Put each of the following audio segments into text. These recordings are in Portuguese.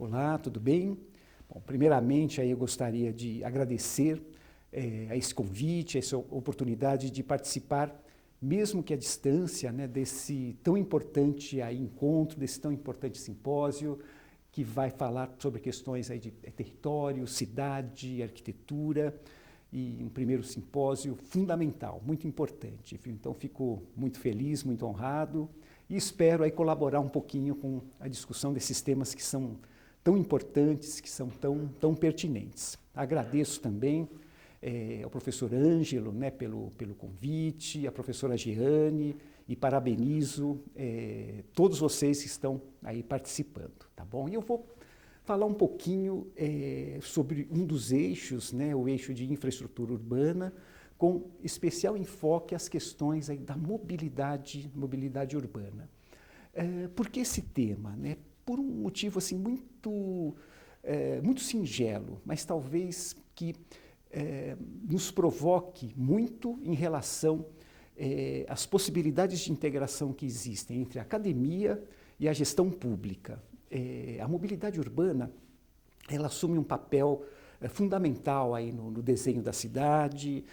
Olá, tudo bem? Bom, primeiramente, aí eu gostaria de agradecer a esse convite, a essa oportunidade de participar, mesmo que à distância, né, desse tão importante aí, encontro, desse tão importante simpósio, que vai falar sobre questões aí de território, cidade, arquitetura, e um primeiro simpósio fundamental, muito importante. Então, fico muito feliz, muito honrado e espero aí colaborar um pouquinho com a discussão desses temas que são tão importantes, que são tão pertinentes. Agradeço também ao professor Ângelo, né, pelo convite, a professora Giane, e parabenizo todos vocês que estão aí participando, tá bom? E eu vou falar um pouquinho sobre um dos eixos, né, o eixo de infraestrutura urbana, com especial enfoque às questões aí da mobilidade urbana. Por que esse tema, né? Por um motivo assim, muito singelo, mas talvez que nos provoque muito em relação às possibilidades de integração que existem entre a academia e a gestão pública. A mobilidade urbana, ela assume um papel fundamental aí no desenho da cidade,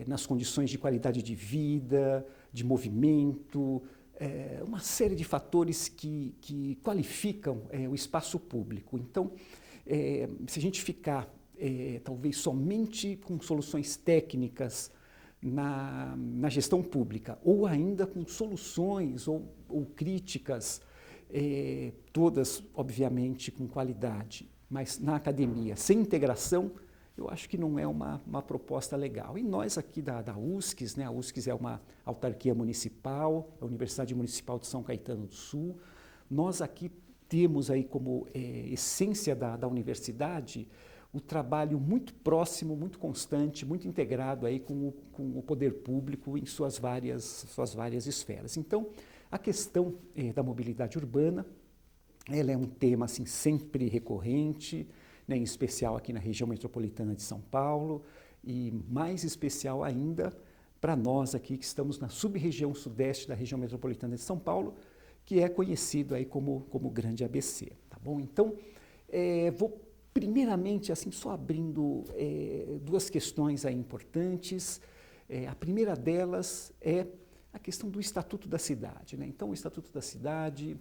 nas condições de qualidade de vida, de movimento, uma série de fatores que qualificam o espaço público. Então, se a gente ficar talvez somente com soluções técnicas na gestão pública, ou ainda com soluções ou críticas, todas, obviamente, com qualidade, mas na academia, sem integração, eu acho que não é uma proposta legal. E nós aqui da USCS, né, a USCS é uma autarquia municipal, a Universidade Municipal de São Caetano do Sul, nós aqui temos aí como essência da universidade o trabalho muito próximo, muito constante, muito integrado aí com o poder público em suas várias esferas. Então, a questão da mobilidade urbana, ela é um tema assim, sempre recorrente, né, em especial aqui na região metropolitana de São Paulo, e mais especial ainda para nós aqui que estamos na sub-região sudeste da região metropolitana de São Paulo, que é conhecido aí como Grande ABC, tá bom? Então, vou primeiramente assim só abrindo duas questões aí importantes. A primeira delas é a questão do Estatuto da Cidade, né? Então, o Estatuto da Cidade,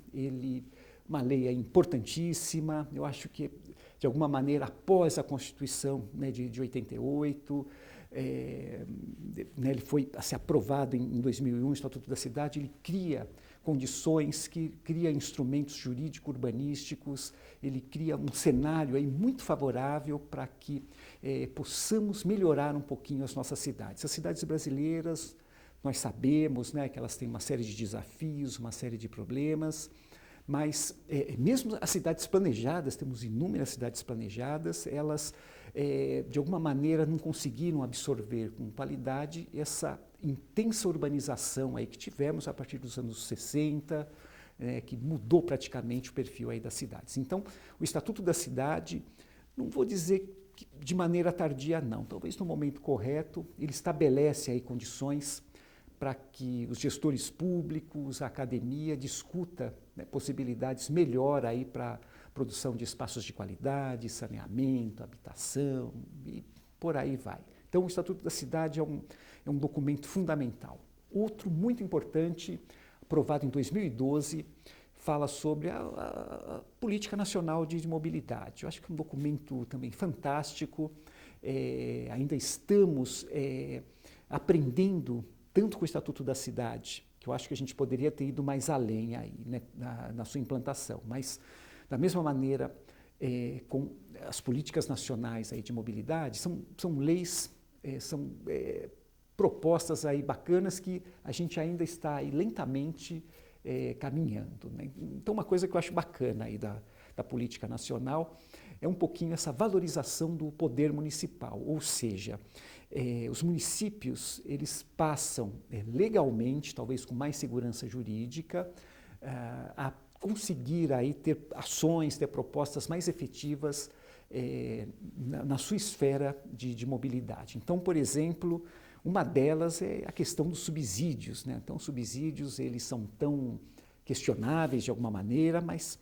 uma lei importantíssima, eu acho que, de alguma maneira, após a Constituição, né, de 88, né, ele foi aprovado em 2001, o Estatuto da Cidade, ele cria condições, cria instrumentos jurídico-urbanísticos, ele cria um cenário aí muito favorável para que possamos melhorar um pouquinho as nossas cidades. As cidades brasileiras, nós sabemos, né, que elas têm uma série de desafios, uma série de problemas, mas mesmo as cidades planejadas, temos inúmeras cidades planejadas, elas de alguma maneira não conseguiram absorver com qualidade essa intensa urbanização aí que tivemos a partir dos anos 60, que mudou praticamente o perfil aí das cidades. Então, o Estatuto da Cidade, não vou dizer que de maneira tardia não, talvez no momento correto, ele estabelece aí condições para que os gestores públicos, a academia, discuta, né, possibilidades melhor aí para produção de espaços de qualidade, saneamento, habitação e por aí vai. Então, o Estatuto da Cidade é um documento fundamental. Outro muito importante, aprovado em 2012, fala sobre a Política Nacional de Mobilidade. Eu acho que é um documento também fantástico, ainda estamos aprendendo tanto com o Estatuto da Cidade, que eu acho que a gente poderia ter ido mais além aí, né, na sua implantação, mas da mesma maneira, com as políticas nacionais aí de mobilidade, são leis, são propostas aí bacanas que a gente ainda está aí lentamente caminhando, né? Então, uma coisa que eu acho bacana aí da política nacional é um pouquinho essa valorização do poder municipal, ou seja, os municípios eles passam legalmente, talvez com mais segurança jurídica, a conseguir aí ter ações, ter propostas mais efetivas na sua esfera de mobilidade. Então, por exemplo, uma delas é a questão dos subsídios, né? Então, os subsídios eles são tão questionáveis de alguma maneira, mas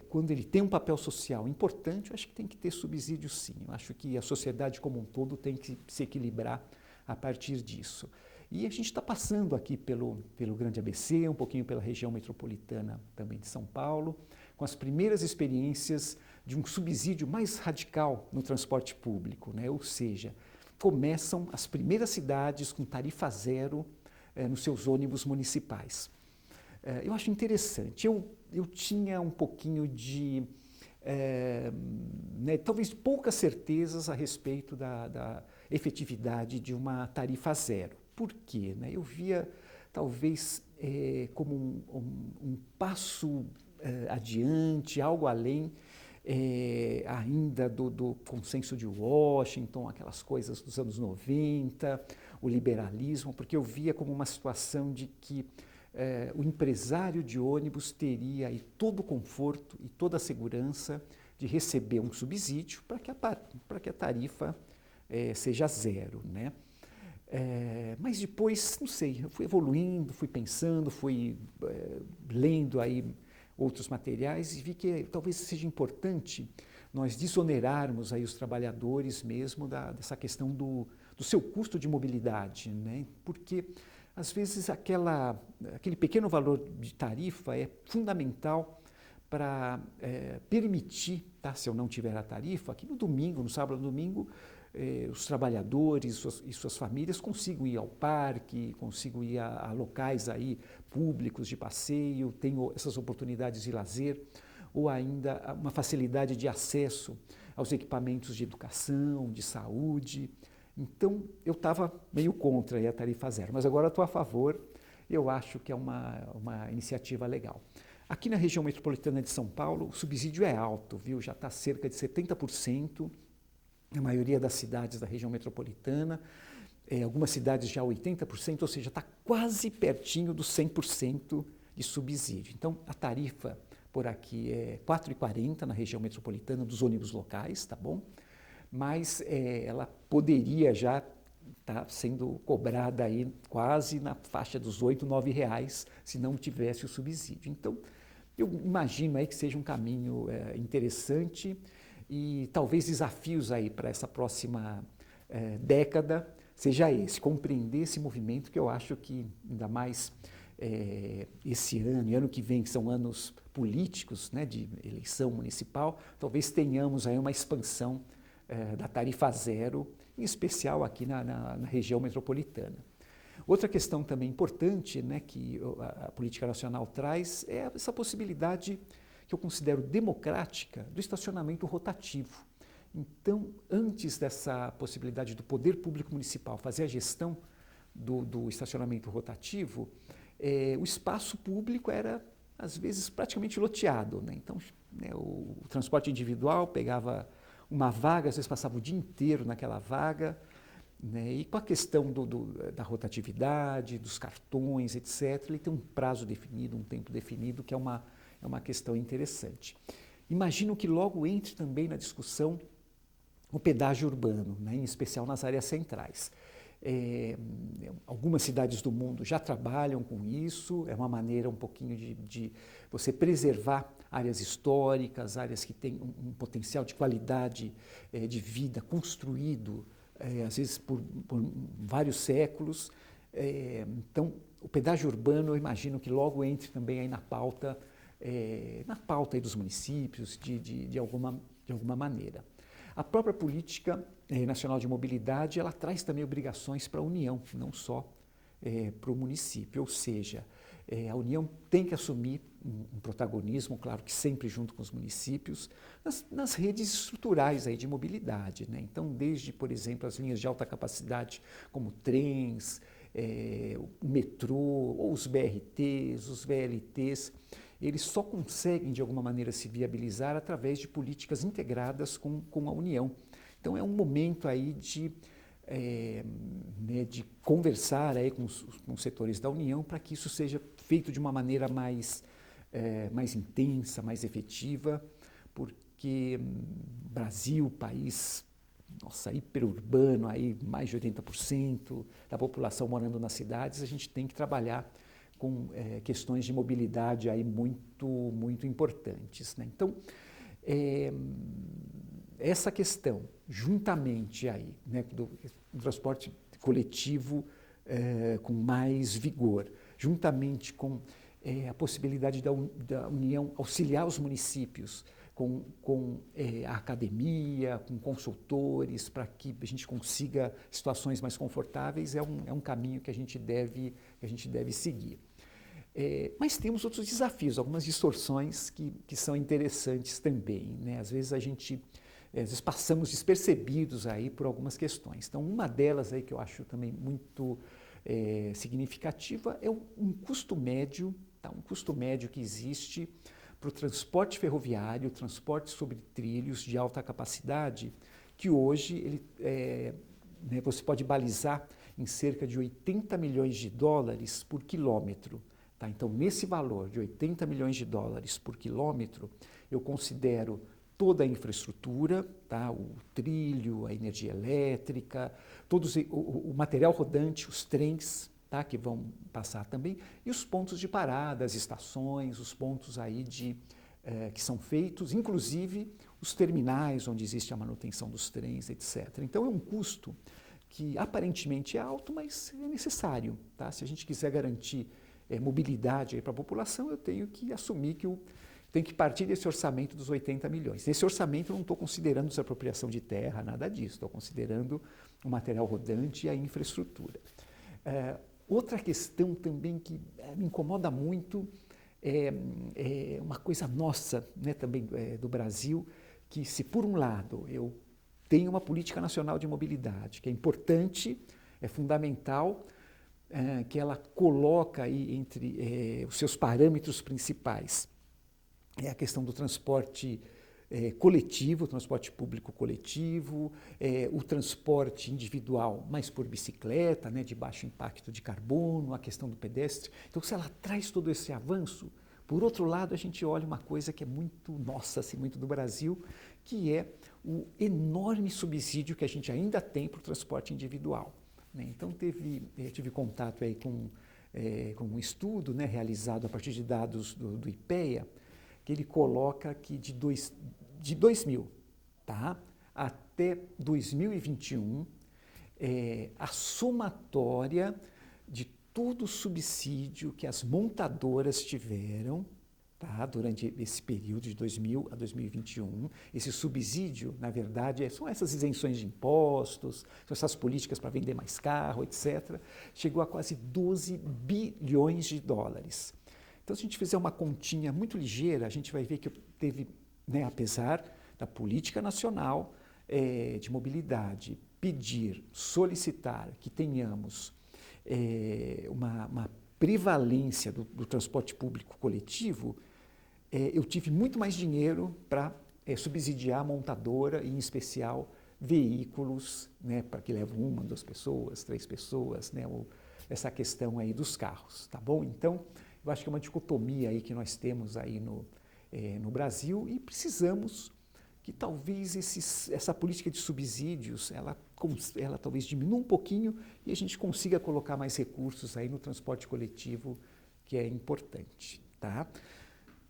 quando ele tem um papel social importante, eu acho que tem que ter subsídio sim. Eu acho que a sociedade como um todo tem que se equilibrar a partir disso. E a gente está passando aqui pelo Grande ABC, um pouquinho pela região metropolitana também de São Paulo, com as primeiras experiências de um subsídio mais radical no transporte público, né? Ou seja, começam as primeiras cidades com tarifa zero nos seus ônibus municipais. Eu acho interessante. Eu tinha um pouquinho de, talvez poucas certezas a respeito da efetividade de uma tarifa zero. Por quê? Eu via, talvez, como um passo adiante, algo além ainda do consenso de Washington, aquelas coisas dos anos 90, o liberalismo, porque eu via como uma situação de que o empresário de ônibus teria aí todo o conforto e toda a segurança de receber um subsídio para que a tarifa seja zero, né? Mas depois, não sei, eu fui evoluindo, fui pensando, fui lendo aí outros materiais e vi que talvez seja importante nós desonerarmos aí os trabalhadores mesmo dessa questão do seu custo de mobilidade, né? Porque às vezes aquele pequeno valor de tarifa é fundamental para permitir, tá, se eu não tiver a tarifa, que no domingo, no sábado e no domingo, os trabalhadores e suas famílias consigam ir ao parque, consigam ir a locais aí públicos de passeio, tenham essas oportunidades de lazer, ou ainda uma facilidade de acesso aos equipamentos de educação, de saúde. Então, eu estava meio contra a tarifa zero, mas agora estou a favor, eu acho que é uma iniciativa legal. Aqui na região metropolitana de São Paulo, o subsídio é alto, viu? Já está cerca de 70%, na maioria das cidades da região metropolitana, algumas cidades já 80%, ou seja, está quase pertinho dos 100% de subsídio. Então, a tarifa por aqui é R$ 4,40 na região metropolitana dos ônibus locais, tá bom? Mas ela poderia já estar sendo cobrada aí quase na faixa dos R$ 8, R$ 9 se não tivesse o subsídio. Então, eu imagino aí que seja um caminho interessante e talvez desafios aí para essa próxima década seja esse, compreender esse movimento que eu acho que ainda mais esse ano e ano que vem, que são anos políticos, né, de eleição municipal, talvez tenhamos aí uma expansão da tarifa zero, em especial aqui na região metropolitana. Outra questão também importante, né, que a política nacional traz é essa possibilidade que eu considero democrática do estacionamento rotativo. Então, antes dessa possibilidade do poder público municipal fazer a gestão do estacionamento rotativo, o espaço público era, às vezes, praticamente loteado, né? Então, né, o transporte individual pegava uma vaga, às vezes passava o dia inteiro naquela vaga, né? E com a questão da rotatividade, dos cartões, etc., ele tem um prazo definido, um tempo definido, que é uma questão interessante. Imagino que logo entre também na discussão o pedágio urbano, né, em especial nas áreas centrais. Algumas cidades do mundo já trabalham com isso, é uma maneira um pouquinho de você preservar áreas históricas, áreas que têm um potencial de qualidade de vida construído, às vezes por vários séculos. Então, o pedágio urbano, eu imagino que logo entre também aí na pauta aí dos municípios, de alguma maneira. A própria política nacional de mobilidade, ela traz também obrigações para a União, não só para o município, ou seja, a União tem que assumir um protagonismo, claro que sempre junto com os municípios, nas redes estruturais aí de mobilidade, né? Então, desde, por exemplo, as linhas de alta capacidade, como trens, o metrô, ou os BRTs, os VLTs, eles só conseguem, de alguma maneira, se viabilizar através de políticas integradas com a União. Então, é um momento aí de conversar aí com os setores da União para que isso seja feito de uma maneira mais intensa, mais efetiva, porque Brasil, país, hiperurbano, aí mais de 80% da população morando nas cidades, a gente tem que trabalhar com questões de mobilidade aí muito importantes, né? Então, essa questão, juntamente aí, né, do transporte coletivo com mais vigor, juntamente com a possibilidade da União auxiliar os municípios com a academia, com consultores, para que a gente consiga situações mais confortáveis, é um caminho que a gente deve seguir. Mas temos outros desafios, algumas distorções que são interessantes também, né? Às vezes às vezes passamos despercebidos aí por algumas questões. Então, uma delas aí que eu acho também muito significativa é um custo médio, tá? Um custo médio que existe para o transporte ferroviário, transporte sobre trilhos de alta capacidade, que hoje né, você pode balizar em cerca de 80 milhões de dólares por quilômetro. Tá? Então, nesse valor de 80 milhões de dólares por quilômetro, eu considero toda a infraestrutura, tá? O trilho, a energia elétrica, o material rodante, os trens, tá? Que vão passar também, e os pontos de parada, as estações, os pontos aí que são feitos, inclusive os terminais onde existe a manutenção dos trens, etc. Então é um custo que aparentemente é alto, mas é necessário. Tá? Se a gente quiser garantir mobilidade para a população, eu tenho que assumir que tem que partir desse orçamento dos 80 milhões. Nesse orçamento eu não estou considerando desapropriação de terra, nada disso, estou considerando o material rodante e a infraestrutura. Outra questão também que me incomoda muito é uma coisa nossa, né, também do Brasil, que se por um lado eu tenho uma política nacional de mobilidade, que é importante, é fundamental, que ela coloca aí entre os seus parâmetros principais é a questão do transporte coletivo, o transporte público coletivo, o transporte individual, mas por bicicleta, né, de baixo impacto de carbono, a questão do pedestre. Então, se ela traz todo esse avanço, por outro lado, a gente olha uma coisa que é muito nossa, assim, muito do Brasil, que é o enorme subsídio que a gente ainda tem para o transporte individual. Né? Então, tive contato aí com um estudo, né, realizado a partir de dados do IPEA, que ele coloca que de 2000, tá, até 2021, a somatória de todo o subsídio que as montadoras tiveram, tá, durante esse período de 2000 a 2021, esse subsídio, na verdade, são essas isenções de impostos, são essas políticas para vender mais carro, etc., chegou a quase 12 bilhões de dólares. Então, se a gente fizer uma continha muito ligeira, a gente vai ver que teve, né, apesar da política nacional de mobilidade solicitar que tenhamos uma prevalência do transporte público coletivo, eu tive muito mais dinheiro para subsidiar a montadora, e em especial veículos, né, para que levam 1, 2 pessoas, 3 pessoas, né, essa questão aí dos carros, tá bom? Então, eu acho que é uma dicotomia aí que nós temos aí no Brasil, e precisamos que talvez essa política de subsídios, ela talvez diminua um pouquinho e a gente consiga colocar mais recursos aí no transporte coletivo, que é importante, tá?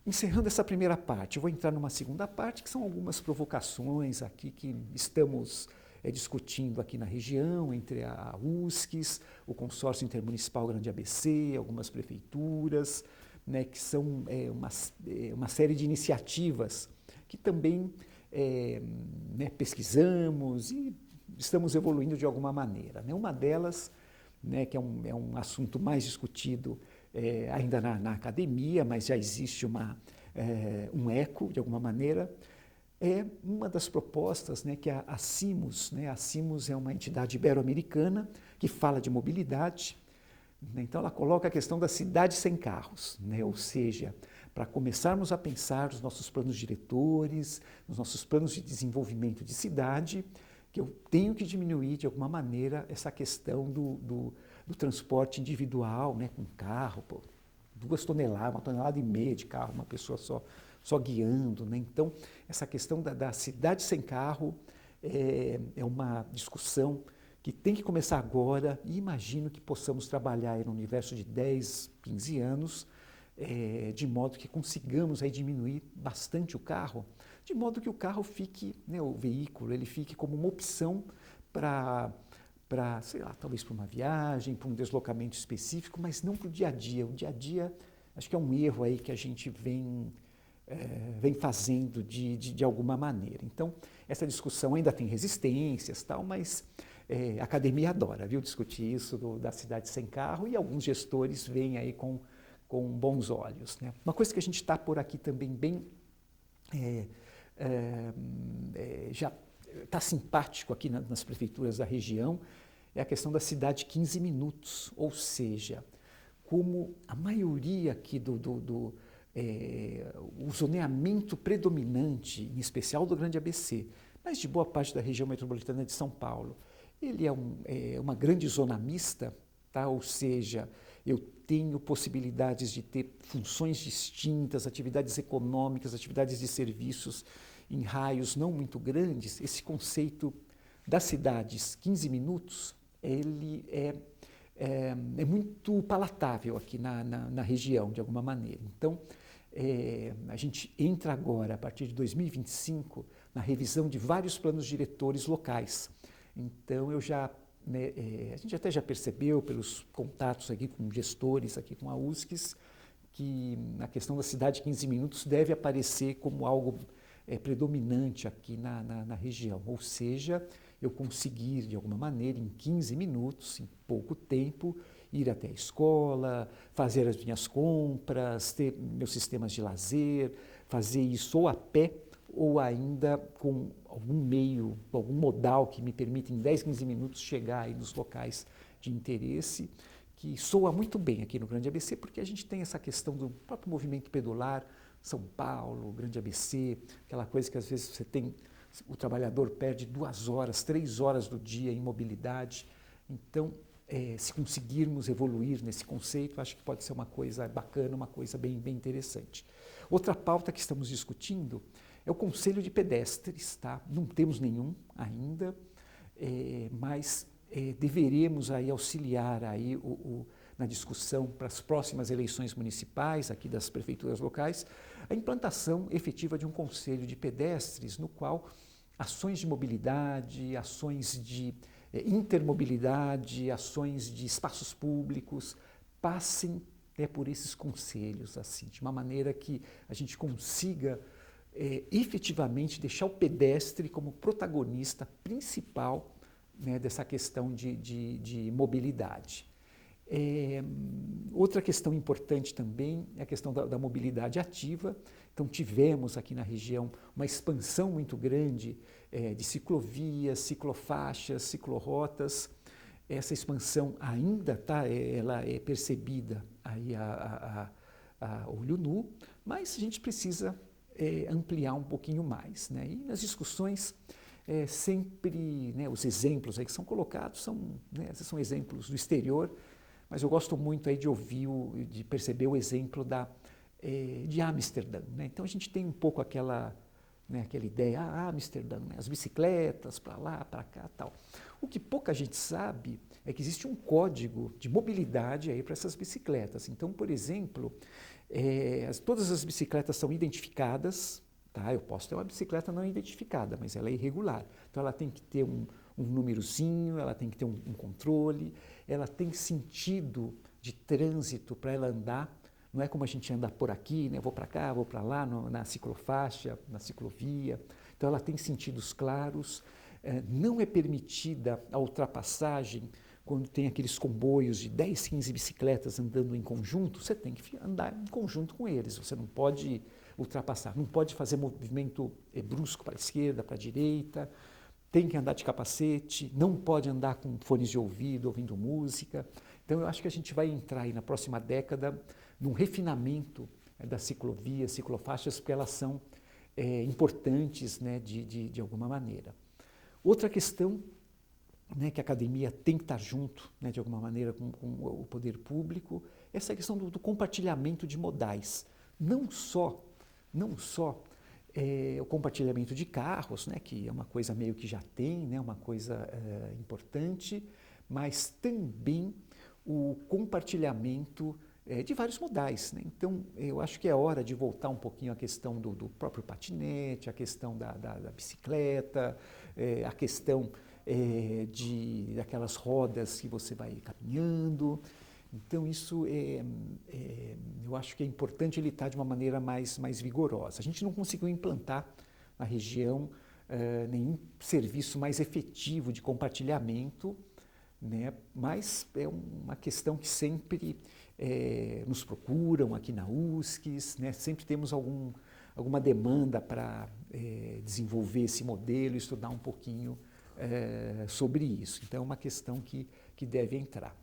Encerrando essa primeira parte, eu vou entrar numa segunda parte, que são algumas provocações aqui que estamos discutindo aqui na região, entre a USCs, o Consórcio Intermunicipal Grande ABC, algumas prefeituras, né, que são uma série de iniciativas que também né, pesquisamos e estamos evoluindo de alguma maneira. Né? Uma delas, né, que é um assunto mais discutido ainda na academia, mas já existe um eco, de alguma maneira, é uma das propostas, né, que a CIMUS, né, a CIMUS é uma entidade ibero-americana que fala de mobilidade, né, então ela coloca a questão da cidade sem carros, né, ou seja, para começarmos a pensar nos nossos planos diretores, nos nossos planos de desenvolvimento de cidade, que eu tenho que diminuir de alguma maneira essa questão do transporte individual, né, com carro, 2 toneladas, 1,5 toneladas de carro, uma pessoa só guiando, né? Então, essa questão da cidade sem carro é uma discussão que tem que começar agora e imagino que possamos trabalhar aí no universo de 10, 15 anos, de modo que consigamos aí diminuir bastante o carro, de modo que o carro fique, né, o veículo, ele fique como uma opção para, sei lá, talvez para uma viagem, para um deslocamento específico, mas não para o dia a dia. O dia a dia, acho que é um erro aí que a gente vem fazendo de alguma maneira. Então, essa discussão ainda tem resistências, tal, mas a academia adora, viu, discutir isso da cidade sem carro e alguns gestores veem aí com bons olhos, né? Uma coisa que a gente está por aqui também bem já está simpático aqui nas prefeituras da região é a questão da cidade 15 minutos, ou seja, como a maioria aqui o zoneamento predominante, em especial do Grande ABC, mas de boa parte da região metropolitana de São Paulo, ele é uma grande zona mista, tá? Ou seja, eu tenho possibilidades de ter funções distintas, atividades econômicas, atividades de serviços em raios não muito grandes. Esse conceito das cidades 15 minutos, ele é muito palatável aqui na região, de alguma maneira. Então, a gente entra agora, a partir de 2025, na revisão de vários planos diretores locais. Então, a gente até já percebeu pelos contatos aqui com gestores, aqui com a USCS, que a questão da cidade 15 minutos deve aparecer como algo predominante aqui na região. Ou seja, eu conseguir, de alguma maneira, em 15 minutos, em pouco tempo, ir até a escola, fazer as minhas compras, ter meus sistemas de lazer, fazer isso ou a pé ou ainda com algum meio, algum modal que me permita em 10, 15 minutos chegar aí nos locais de interesse, que soa muito bem aqui no Grande ABC, porque a gente tem essa questão do próprio movimento pedular, São Paulo, Grande ABC, aquela coisa que às vezes o trabalhador perde 2 horas, 3 horas do dia em mobilidade. Então, se conseguirmos evoluir nesse conceito, acho que pode ser uma coisa bacana, uma coisa bem interessante. Outra pauta que estamos discutindo é o Conselho de Pedestres, tá? Não temos nenhum ainda, mas deveremos aí auxiliar aí na discussão para as próximas eleições municipais, aqui das prefeituras locais, a implantação efetiva de um Conselho de Pedestres, no qual ações de mobilidade, ações de intermobilidade, ações de espaços públicos passem por esses conselhos, assim, de uma maneira que a gente consiga efetivamente deixar o pedestre como protagonista principal, né, dessa questão de mobilidade. Outra questão importante também é a questão da mobilidade ativa. Então, tivemos aqui na região uma expansão muito grande de ciclovias, ciclofaixas, ciclorotas. Essa expansão ainda ela é percebida aí a olho nu, mas a gente precisa ampliar um pouquinho mais, né? E nas discussões sempre, né, os exemplos aí que são colocados são exemplos do exterior, mas eu gosto muito aí de ouvir, de perceber o exemplo de Amsterdã, né? Então a gente tem um pouco aquela ideia, Amsterdã, né, as bicicletas para lá, para cá, tal. O que pouca gente sabe é que existe um código de mobilidade aí para essas bicicletas. Então, por exemplo, todas as bicicletas são identificadas, tá? Eu posso ter uma bicicleta não identificada, mas ela é irregular. Então ela tem que ter um númerozinho, ela tem que ter um controle, ela tem sentido de trânsito para ela andar. Não é como a gente anda por aqui, né? Vou para cá, vou para lá, na ciclofaixa, na ciclovia. Então ela tem sentidos claros. Não é permitida a ultrapassagem quando tem aqueles comboios de 10, 15 bicicletas andando em conjunto. Você tem que andar em conjunto com eles, você não pode ultrapassar, não pode fazer movimento brusco para a esquerda, para a direita, tem que andar de capacete, não pode andar com fones de ouvido, ouvindo música. Então eu acho que a gente vai entrar aí na próxima década num refinamento das ciclovias, ciclofaixas, porque elas são importantes, né, de alguma maneira. Outra questão, né, que a academia tem que estar junto, né, de alguma maneira, com o poder público, essa questão do compartilhamento de modais. Não só o compartilhamento de carros, né, que é uma coisa meio que já tem, né, uma coisa importante, mas também o compartilhamento de vários modais, né? Então, eu acho que é hora de voltar um pouquinho à questão do próprio patinete, a questão da bicicleta, a questão daquelas rodas que você vai caminhando. Então, isso eu acho que é importante ele estar de uma maneira mais vigorosa. A gente não conseguiu implantar na região nenhum serviço mais efetivo de compartilhamento, né? Mas é uma questão que sempre nos procuram aqui na USCIS, né? Sempre temos alguma demanda para desenvolver esse modelo, estudar um pouquinho sobre isso. Então, é uma questão que deve entrar.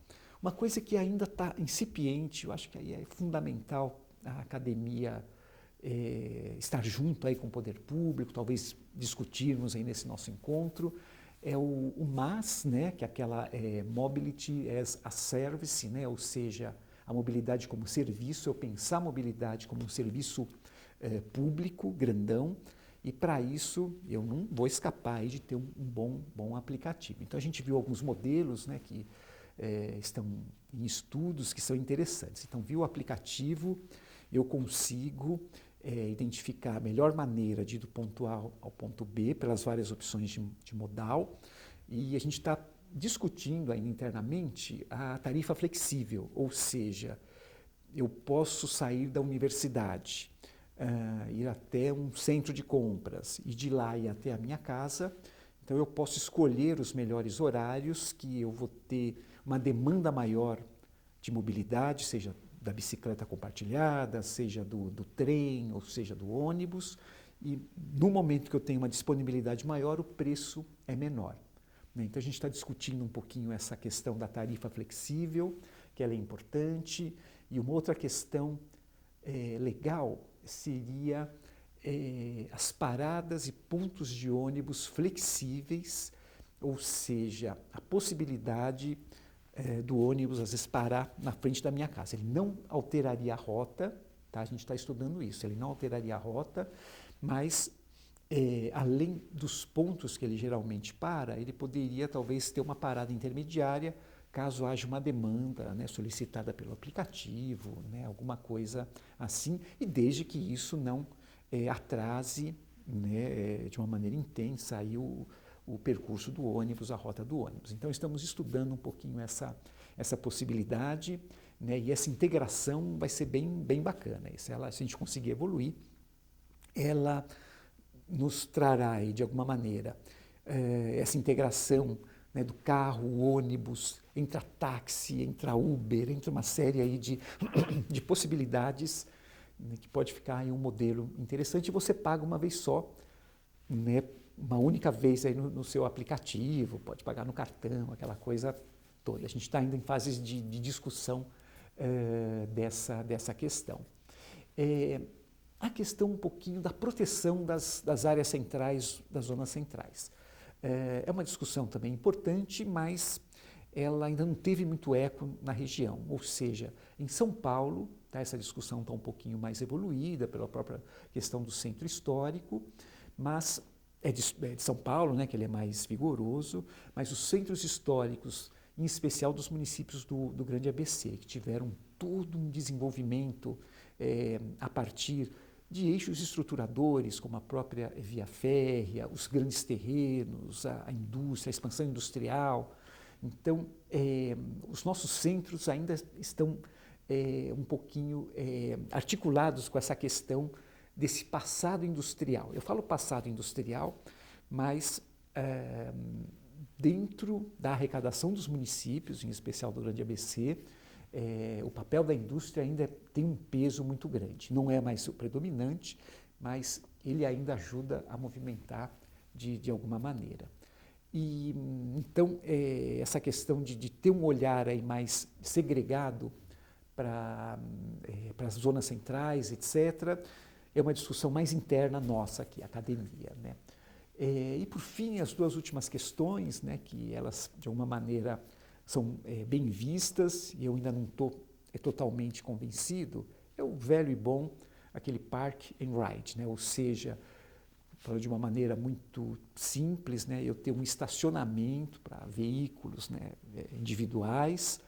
Uma coisa que ainda está incipiente, eu acho que aí é fundamental a academia estar junto aí com o poder público, talvez discutirmos aí nesse nosso encontro, é o MaaS, né, que é aquela Mobility as a Service, né, ou seja, a mobilidade como serviço, eu pensar a mobilidade como um serviço público, grandão, e para isso eu não vou escapar aí de ter um bom aplicativo. Então a gente viu alguns modelos, né, que estão em estudos que são interessantes. Então, via o aplicativo, eu consigo identificar a melhor maneira de ir do ponto A ao ponto B, pelas várias opções de modal, e a gente está discutindo ainda internamente a tarifa flexível, ou seja, eu posso sair da universidade, ir até um centro de compras, e de lá ir até a minha casa. Então, eu posso escolher os melhores horários que eu vou ter uma demanda maior de mobilidade, seja da bicicleta compartilhada, seja do trem, ou seja do ônibus, e no momento que eu tenho uma disponibilidade maior, o preço é menor. Então, a gente está discutindo um pouquinho essa questão da tarifa flexível, que ela é importante, e uma outra questão legal seria as paradas e pontos de ônibus flexíveis, ou seja, a possibilidade do ônibus às vezes parar na frente da minha casa. Ele não alteraria a rota, tá? A gente está estudando isso, ele não alteraria a rota, mas além dos pontos que ele geralmente para, ele poderia talvez ter uma parada intermediária, caso haja uma demanda, né, solicitada pelo aplicativo, né, alguma coisa assim, e desde que isso não atrase, né, de uma maneira intensa aí o percurso do ônibus, a rota do ônibus. Então, estamos estudando um pouquinho essa possibilidade, né, e essa integração vai ser bem bacana. Se a gente conseguir evoluir, ela nos trará aí, de alguma maneira, essa integração, né, do carro, o ônibus, entra táxi, entra Uber, entra uma série aí de possibilidades, né, que pode ficar aí um modelo interessante, e você paga uma vez só, né, uma única vez aí no seu aplicativo, pode pagar no cartão, aquela coisa toda. A gente está ainda em fases de discussão dessa questão. A questão um pouquinho da proteção das áreas centrais, das zonas centrais. É uma discussão também importante, mas ela ainda não teve muito eco na região, ou seja, em São Paulo, tá, essa discussão está um pouquinho mais evoluída pela própria questão do centro histórico, mas é de São Paulo, né, que ele é mais vigoroso, mas os centros históricos, em especial dos municípios do Grande ABC, que tiveram todo um desenvolvimento a partir de eixos estruturadores, como a própria via férrea, os grandes terrenos, a indústria, a expansão industrial. Então, os nossos centros ainda estão um pouquinho articulados com essa questão desse passado industrial. Eu falo passado industrial, mas dentro da arrecadação dos municípios, em especial do Grande ABC, o papel da indústria ainda tem um peso muito grande. Não é mais o predominante, mas ele ainda ajuda a movimentar de alguma maneira. E então, essa questão de ter um olhar aí mais segregado para as zonas centrais, etc., é uma discussão mais interna nossa aqui, academia, né? E por fim, as duas últimas questões, né, que elas de alguma maneira são bem vistas e eu ainda não estou totalmente convencido, é o velho e bom, aquele park and ride, né? Ou seja, falando de uma maneira muito simples, né, eu ter um estacionamento para veículos, né, individuais,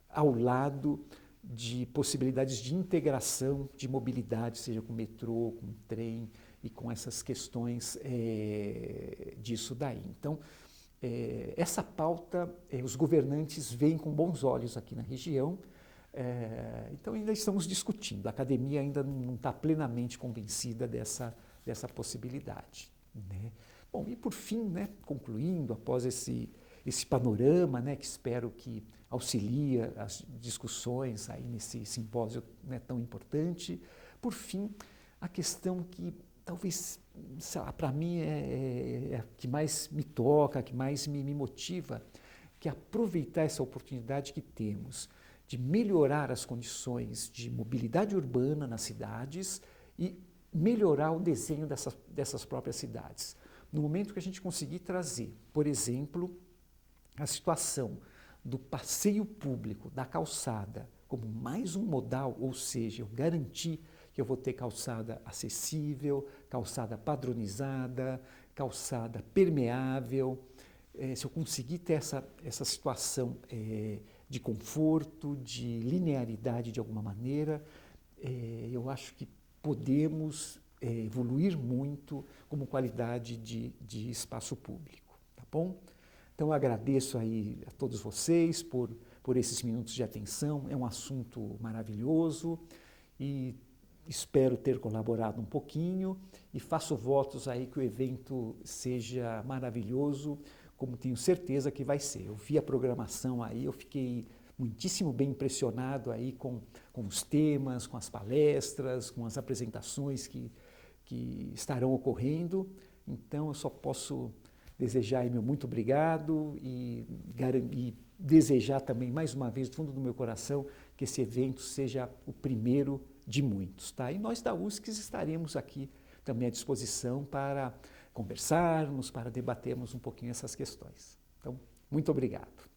ao lado de possibilidades de integração de mobilidade, seja com metrô, com trem e com essas questões disso daí. Então, essa pauta, os governantes veem com bons olhos aqui na região, então ainda estamos discutindo, a academia ainda não está plenamente convencida dessa possibilidade, né? Bom, e por fim, né, concluindo, após esse panorama, né, que espero que auxilia as discussões aí nesse simpósio, né, tão importante, por fim, a questão que talvez, para mim, é a que mais me toca, a que mais me motiva, que é aproveitar essa oportunidade que temos de melhorar as condições de mobilidade urbana nas cidades e melhorar o desenho dessas próprias cidades. No momento que a gente conseguir trazer, por exemplo, a situação do passeio público, da calçada, como mais um modal, ou seja, eu garantir que eu vou ter calçada acessível, calçada padronizada, calçada permeável, se eu conseguir ter essa situação de conforto, de linearidade de alguma maneira, eu acho que podemos evoluir muito como qualidade de espaço público, tá bom? Então eu agradeço aí a todos vocês por esses minutos de atenção, é um assunto maravilhoso e espero ter colaborado um pouquinho e faço votos aí que o evento seja maravilhoso, como tenho certeza que vai ser. Eu vi a programação aí, eu fiquei muitíssimo bem impressionado aí com os temas, com as palestras, com as apresentações que estarão ocorrendo. Então eu só posso desejar aí meu muito obrigado e desejar também mais uma vez do fundo do meu coração que esse evento seja o primeiro de muitos, tá? E nós da USCS estaremos aqui também à disposição para conversarmos, para debatermos um pouquinho essas questões. Então, muito obrigado.